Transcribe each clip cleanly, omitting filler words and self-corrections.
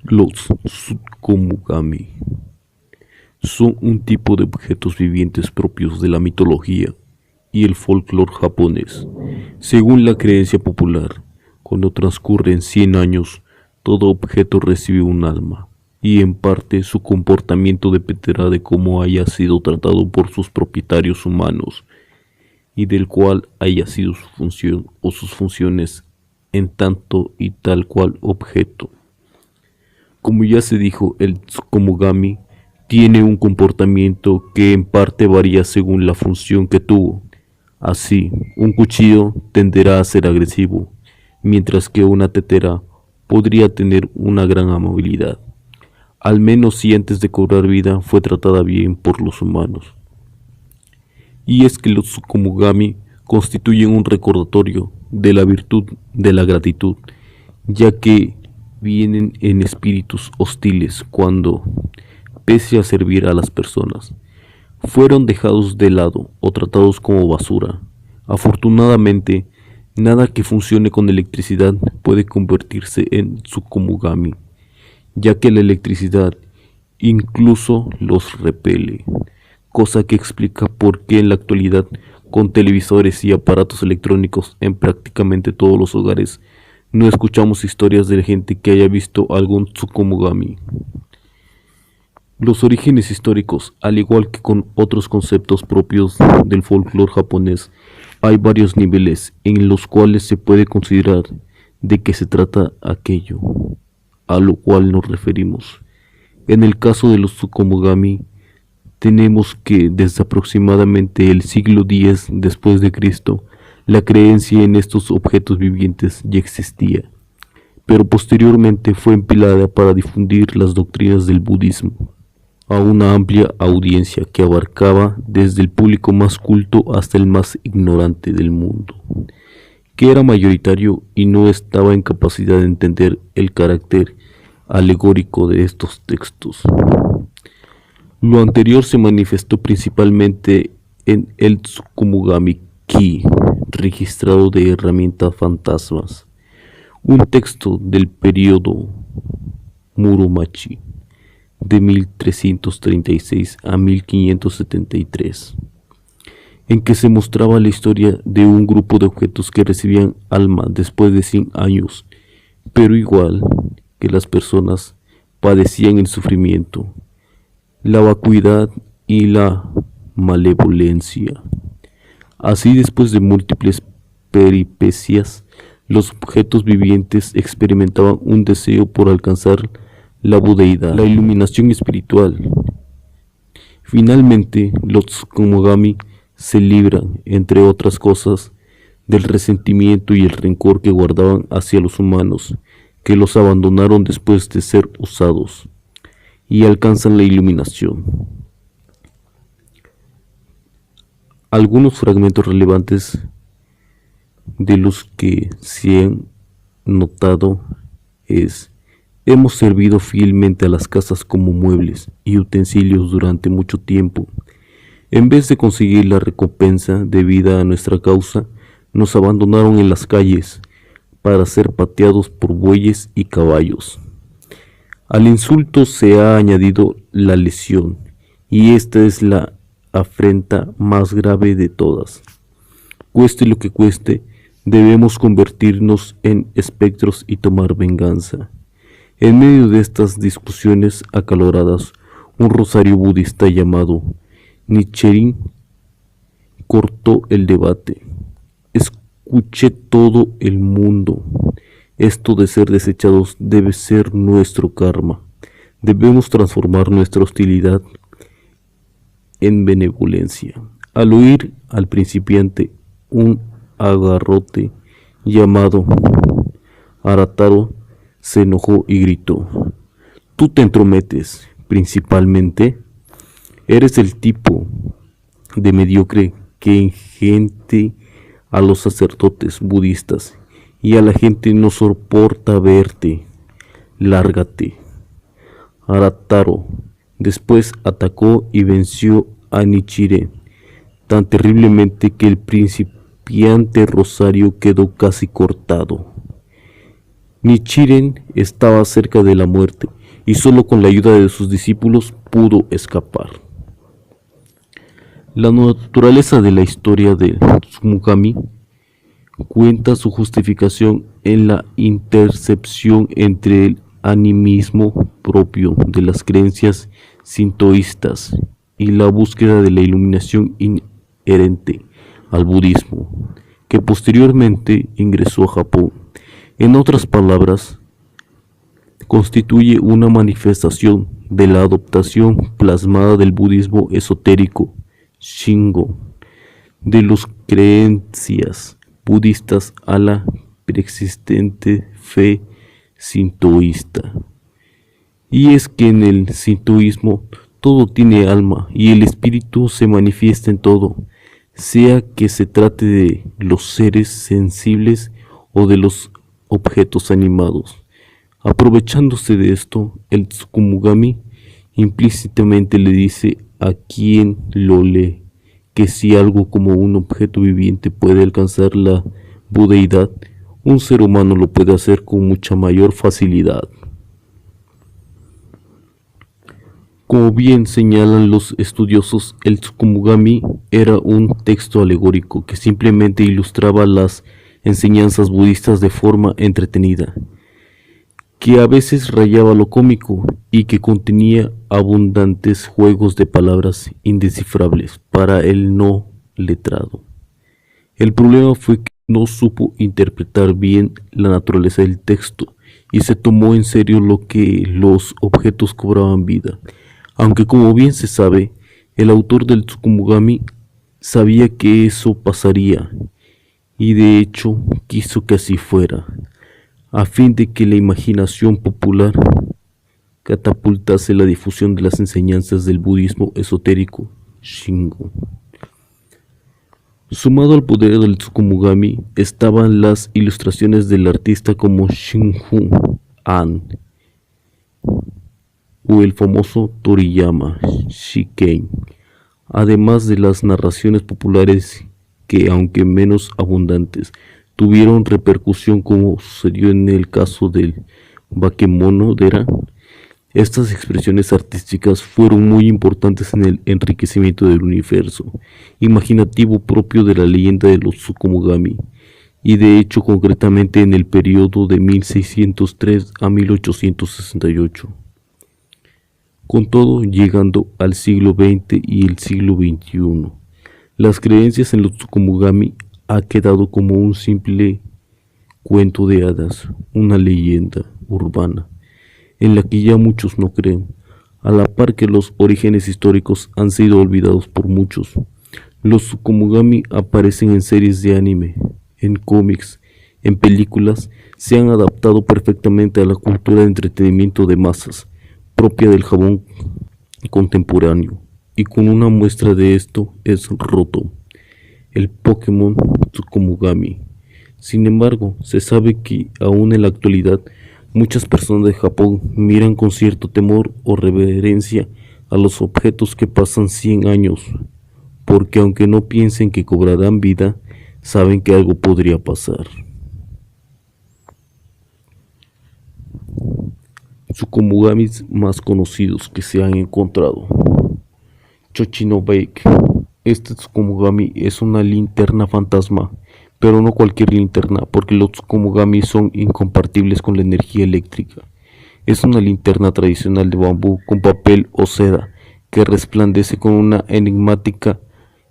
Los Tsukumogami son un tipo de objetos vivientes propios de la mitología y el folclore japonés. Según la creencia popular, cuando transcurren 100 años, todo objeto recibe un alma, y en parte su comportamiento dependerá de cómo haya sido tratado por sus propietarios humanos y del cual haya sido su función o sus funciones en tanto y tal cual objeto. Como ya se dijo, el Tsukumogami tiene un comportamiento que en parte varía según la función que tuvo. Así, un cuchillo tenderá a ser agresivo, mientras que una tetera podría tener una gran amabilidad, al menos si antes de cobrar vida fue tratada bien por los humanos. Y es que los Tsukumogami constituyen un recordatorio de la virtud de la gratitud, ya que vienen en espíritus hostiles cuando, pese a servir a las personas, fueron dejados de lado o tratados como basura. Afortunadamente, nada que funcione con electricidad puede convertirse en Tsukumogami, ya que la electricidad incluso los repele, cosa que explica por qué en la actualidad, con televisores y aparatos electrónicos en prácticamente todos los hogares, no escuchamos historias de gente que haya visto algún Tsukumogami. Los orígenes históricos, al igual que con otros conceptos propios del folclore japonés, hay varios niveles en los cuales se puede considerar de qué se trata aquello a lo cual nos referimos. En el caso de los Tsukumogami, tenemos que desde aproximadamente el siglo X después de Cristo, la creencia en estos objetos vivientes ya existía, pero posteriormente fue empleada para difundir las doctrinas del budismo a una amplia audiencia que abarcaba desde el público más culto hasta el más ignorante del mundo, que era mayoritario y no estaba en capacidad de entender el carácter alegórico de estos textos. Lo anterior se manifestó principalmente en el Tsukumogami Ki, registrado de herramientas fantasmas, un texto del período Muromachi de 1336 a 1573, en que se mostraba la historia de un grupo de objetos que recibían alma después de 100 años, pero igual que las personas padecían el sufrimiento, la vacuidad y la malevolencia. Así, después de múltiples peripecias, los objetos vivientes experimentaban un deseo por alcanzar la budeidad, la iluminación espiritual. Finalmente, los Tsukumogami se libran, entre otras cosas, del resentimiento y el rencor que guardaban hacia los humanos, que los abandonaron después de ser usados, y alcanzan la iluminación. Algunos fragmentos relevantes de los que se han notado es: hemos servido fielmente a las casas como muebles y utensilios durante mucho tiempo. En vez de conseguir la recompensa debida a nuestra causa, nos abandonaron en las calles para ser pateados por bueyes y caballos. Al insulto se ha añadido la lesión, y esta es la afrenta más grave de todas. Cueste lo que cueste, debemos convertirnos en espectros y tomar venganza. En medio de estas discusiones acaloradas, un rosario budista llamado Nichiren cortó el debate. Escuche todo el mundo. Esto de ser desechados debe ser nuestro karma. Debemos transformar nuestra hostilidad en benevolencia. Al oír al principiante un agarrote llamado Arataro, se enojó y gritó: «Tú te entrometes, principalmente. Eres el tipo de mediocre que engente a los sacerdotes budistas y a la gente no soporta verte. Lárgate». Arataro después atacó y venció a Nichiren tan terriblemente que el principiante rosario quedó casi cortado. Nichiren estaba cerca de la muerte y solo con la ayuda de sus discípulos pudo escapar. La naturaleza de la historia de Tsumugami cuenta su justificación en la intercepción entre el animismo propio de las creencias sintoístas y la búsqueda de la iluminación inherente al budismo, que posteriormente ingresó a Japón. En otras palabras, constituye una manifestación de la adoptación plasmada del budismo esotérico Shingon de las creencias budistas a la preexistente fe sintoísta. Y es que en el sintoísmo todo tiene alma y el espíritu se manifiesta en todo, sea que se trate de los seres sensibles o de los objetos animados. Aprovechándose de esto, el Tsukumugami implícitamente le dice a quien lo lee que si algo como un objeto viviente puede alcanzar la budeidad, un ser humano lo puede hacer con mucha mayor facilidad. Como bien señalan los estudiosos, el Tsukumugami era un texto alegórico que simplemente ilustraba las enseñanzas budistas de forma entretenida, que a veces rayaba lo cómico y que contenía abundantes juegos de palabras indescifrables para el no letrado. El problema fue que no supo interpretar bien la naturaleza del texto y se tomó en serio lo que los objetos cobraban vida, aunque como bien se sabe, el autor del Tsukumugami sabía que eso pasaría y de hecho quiso que así fuera, a fin de que la imaginación popular catapultase la difusión de las enseñanzas del budismo esotérico Shingon. Sumado al poder del Tsukumugami estaban las ilustraciones del artista como Shinju An o el famoso Toriyama Shiken, además de las narraciones populares que, aunque menos abundantes, tuvieron repercusión como sucedió en el caso del Bakemono-dera. Estas expresiones artísticas fueron muy importantes en el enriquecimiento del universo imaginativo propio de la leyenda de los Tsukumugami, y de hecho concretamente en el periodo de 1603 a 1868. Con todo, llegando al siglo XX y el siglo XXI, las creencias en los Tsukumugami ha quedado como un simple cuento de hadas, una leyenda urbana, en la que ya muchos no creen, a la par que los orígenes históricos han sido olvidados por muchos. Los Tsukumugami aparecen en series de anime, en cómics, en películas, se han adaptado perfectamente a la cultura de entretenimiento de masas, propia del Japón contemporáneo, y con una muestra de esto es Rotom, el Pokémon Tsukumugami. Sin embargo, se sabe que aún en la actualidad muchas personas de Japón miran con cierto temor o reverencia a los objetos que pasan 100 años, porque aunque no piensen que cobrarán vida, saben que algo podría pasar. Tsukumugamis más conocidos que se han encontrado. Chochinobake. Este Tsukumugami es una linterna fantasma, pero no cualquier linterna, porque los Tsukumugami son incompatibles con la energía eléctrica. Es una linterna tradicional de bambú con papel o seda que resplandece con una enigmática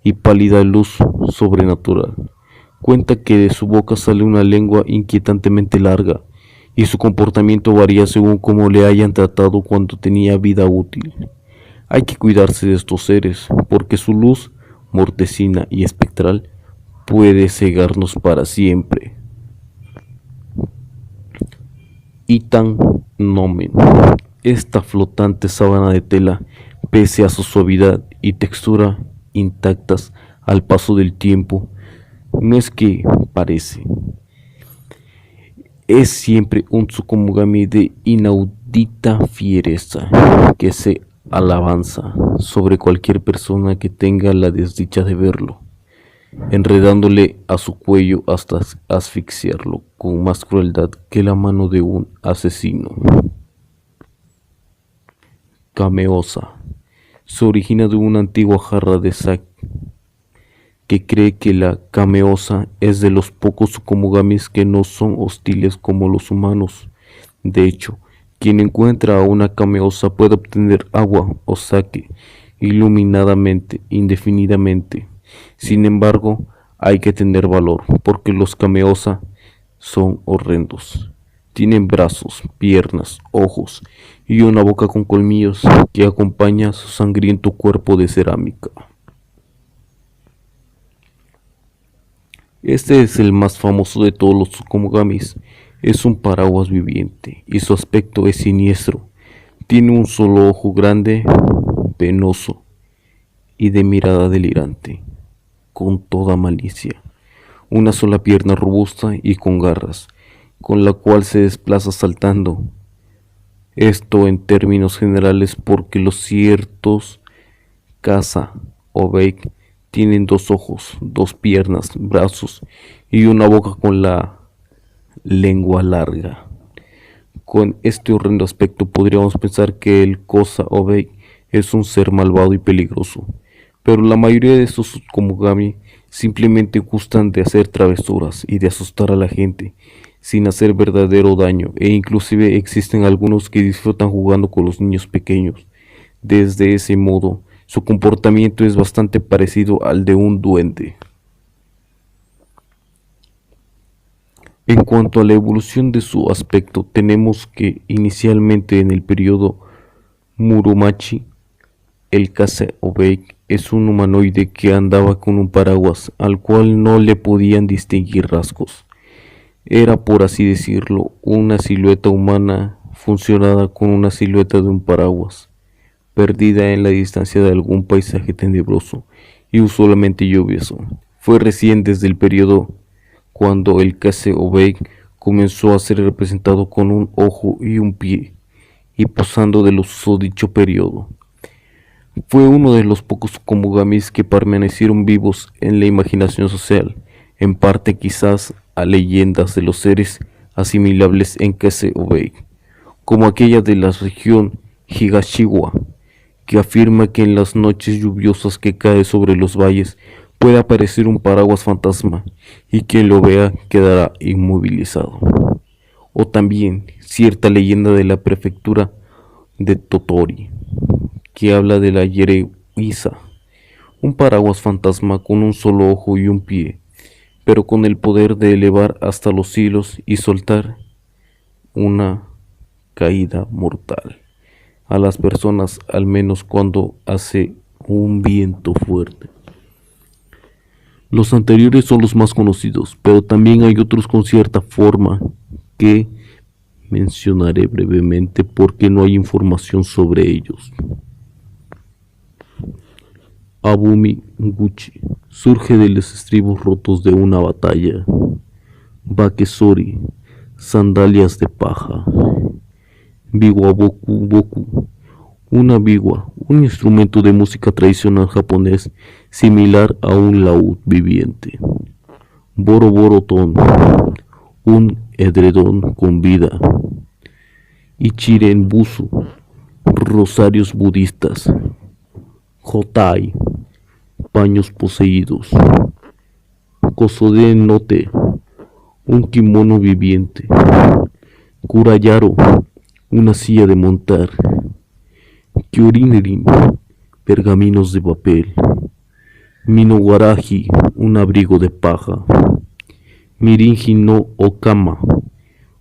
y pálida luz sobrenatural. Cuenta que de su boca sale una lengua inquietantemente larga, y su comportamiento varía según cómo le hayan tratado cuando tenía vida útil. Hay que cuidarse de estos seres, porque su luz mortecina y espectral puede cegarnos para siempre. Itan Nomen. Esta flotante sábana de tela, pese a su suavidad y textura intactas al paso del tiempo, no es que parece, es siempre un Tsukumugami de inaudita fiereza que se alabanza sobre cualquier persona que tenga la desdicha de verlo. enredándole a su cuello hasta asfixiarlo con más crueldad que la mano de un asesino. Kameosa se origina de una antigua jarra de sake que cree que la Kameosa es de los pocos Tsukumogamis que no son hostiles como los humanos. De hecho, quien encuentra a una Kameosa puede obtener agua o sake iluminadamente, indefinidamente. Sin embargo, hay que tener valor, porque los Kameosa son horrendos. Tienen brazos, piernas, ojos y una boca con colmillos que acompaña a su sangriento cuerpo de cerámica. Este es el más famoso de todos los Tsukumogamis. Es un paraguas viviente y su aspecto es siniestro. Tiene un solo ojo grande, penoso y de mirada delirante, con toda malicia. Una sola pierna robusta y con garras, con la cual se desplaza saltando. Esto en términos generales porque los ciertos caza o bake tienen dos ojos, dos piernas, brazos y una boca con la lengua larga. Con este horrendo aspecto podríamos pensar que el Kosa o Bake es un ser malvado y peligroso, pero la mayoría de estos Tsukumogami simplemente gustan de hacer travesuras y de asustar a la gente sin hacer verdadero daño, e inclusive existen algunos que disfrutan jugando con los niños pequeños. Desde ese modo, su comportamiento es bastante parecido al de un duende. En cuanto a la evolución de su aspecto, tenemos que inicialmente en el periodo Muromachi, el Kase o Bake es un humanoide que andaba con un paraguas al cual no le podían distinguir rasgos. Era, por así decirlo, una silueta humana funcionada con una silueta de un paraguas, perdida en la distancia de algún paisaje tenebroso y usualmente lluvioso. Fue recién desde el periodo cuando el Kase o Bake comenzó a ser representado con un ojo y un pie, y posando del susodicho periodo. Fue uno de los pocos Tsukumogamis que permanecieron vivos en la imaginación social, en parte quizás a leyendas de los seres asimilables en Kase o Bake, como aquella de la región Higashiwa, que afirma que en las noches lluviosas que cae sobre los valles puede aparecer un paraguas fantasma y quien lo vea quedará inmovilizado. O también cierta leyenda de la prefectura de Totori, que habla de la Yereuisa, un paraguas fantasma con un solo ojo y un pie, pero con el poder de elevar hasta los cielos y soltar una caída mortal a las personas, al menos cuando hace un viento fuerte. Los anteriores son los más conocidos, pero también hay otros con cierta forma que mencionaré brevemente porque no hay información sobre ellos. Abumi Guchi surge de los estribos rotos de una batalla. Bakesori, sandalias de paja. Biwa Boku Boku, una biwa, un instrumento de música tradicional japonés similar a un laúd viviente. Boro Boroton, un edredón con vida. Ichiren Busu, rosarios budistas. Hotai, paños poseídos. Kosode Note, un kimono viviente. Kurayaro, una silla de montar. Kyorinerin, pergaminos de papel. Minowaraji, un abrigo de paja. Mirinji no Okama,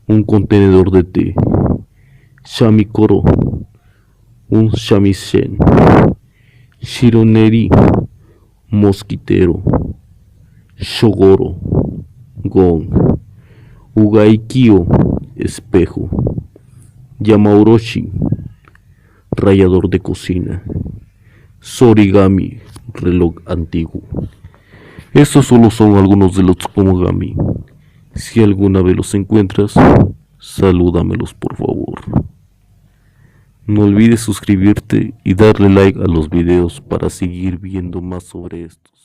un contenedor de té. Shamikoro, un shamisen. Shironeri, mosquitero. Shogoro, gon. Ugaikyo, espejo. Yamauroshi, rallador de cocina. Sorigami, reloj antiguo. Estos solo son algunos de los Tsukumogami. Si alguna vez los encuentras, salúdamelos por favor. No olvides suscribirte y darle like a los videos para seguir viendo más sobre estos.